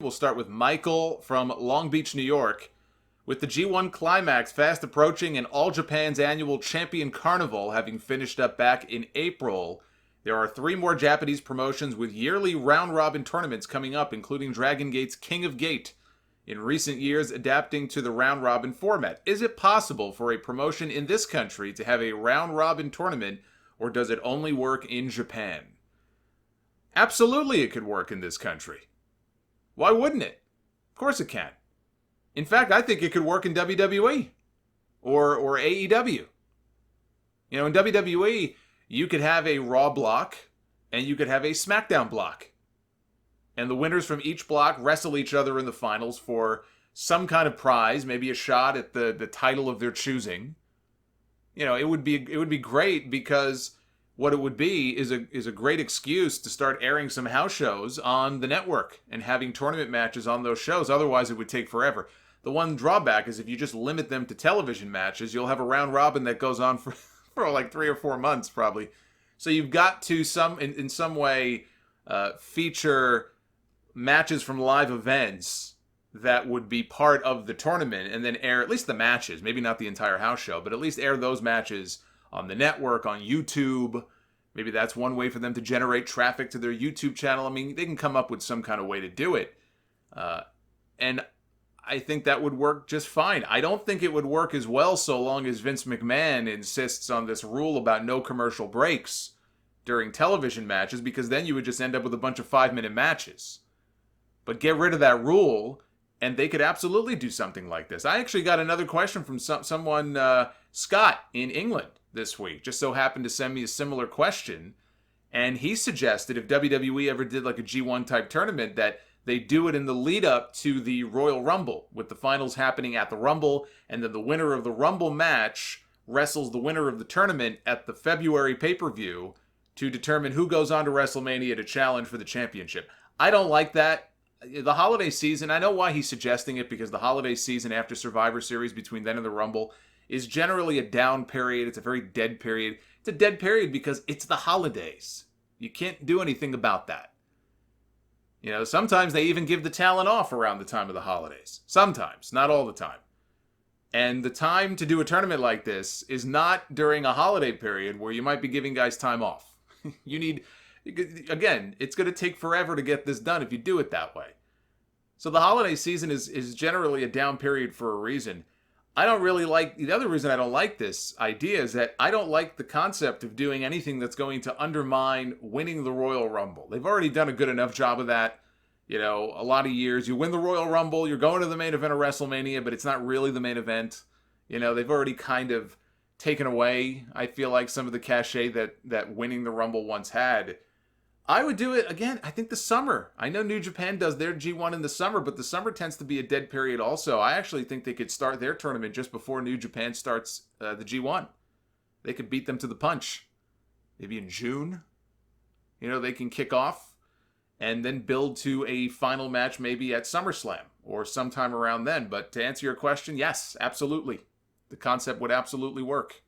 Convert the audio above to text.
We'll start with Michael from Long Beach, New York. With the G1 Climax fast approaching and All Japan's annual Champion Carnival having finished up back in April, there are 3 more Japanese promotions with yearly round-robin tournaments coming up, including Dragon Gate's King of Gate, in recent years adapting to the round-robin format. Is it possible for a promotion in this country to have a round-robin tournament, or does it only work in Japan? Absolutely it could work in this country. Why wouldn't it? Of course it can. In fact, I think it could work in WWE or AEW. You know, in WWE, you could have a Raw block and you could have a SmackDown block. And the winners from each block wrestle each other in the finals for some kind of prize, maybe a shot at the title of their choosing. You know, it would be great because what it would be is a great excuse to start airing some house shows on the network and having tournament matches on those shows. Otherwise, it would take forever. The one drawback is if you just limit them to television matches, you'll have a round robin that goes on for like 3 or 4 months probably. So you've got to in some way feature matches from live events that would be part of the tournament and then air at least the matches, maybe not the entire house show, but at least air those matches on the network, on YouTube. Maybe that's one way for them to generate traffic to their YouTube channel. I mean, they can come up with some kind of way to do it. And I think that would work just fine. I don't think it would work as well so long as Vince McMahon insists on this rule about no commercial breaks during television matches, because then you would just end up with a bunch of 5-minute matches. But get rid of that rule, and they could absolutely do something like this. I actually got another question from someone, Scott, in England this week. Just so happened to send me a similar question. And he suggested if WWE ever did like a G1 type tournament, that they do it in the lead up to the Royal Rumble, with the finals happening at the Rumble, and then the winner of the Rumble match wrestles the winner of the tournament at the February pay-per-view to determine who goes on to WrestleMania to challenge for the championship. I don't like that. The holiday season, I know why he's suggesting it, because the holiday season after Survivor Series, between then and the Rumble, is generally a down period. It's a very dead period. It's a dead period because it's the holidays. You can't do anything about that. You know, sometimes they even give the talent off around the time of the holidays. Sometimes, not all the time. And the time to do a tournament like this is not during a holiday period where you might be giving guys time off. You need, again, it's going to take forever to get this done if you do it that way. So the holiday season is generally a down period for a reason. I don't really like, the other reason I don't like this idea is that I don't like the concept of doing anything that's going to undermine winning the Royal Rumble. They've already done a good enough job of that. You know, a lot of years, you win the Royal Rumble, you're going to the main event of WrestleMania, but it's not really the main event. You know, they've already kind of taken away, I feel like, some of the cachet that winning the Rumble once had. I would do it, again, I think the summer. I know New Japan does their G1 in the summer, but the summer tends to be a dead period also. I actually think they could start their tournament just before New Japan starts the G1. They could beat them to the punch. Maybe in June. You know, they can kick off and then build to a final match maybe at SummerSlam or sometime around then. But to answer your question, yes, absolutely. The concept would absolutely work.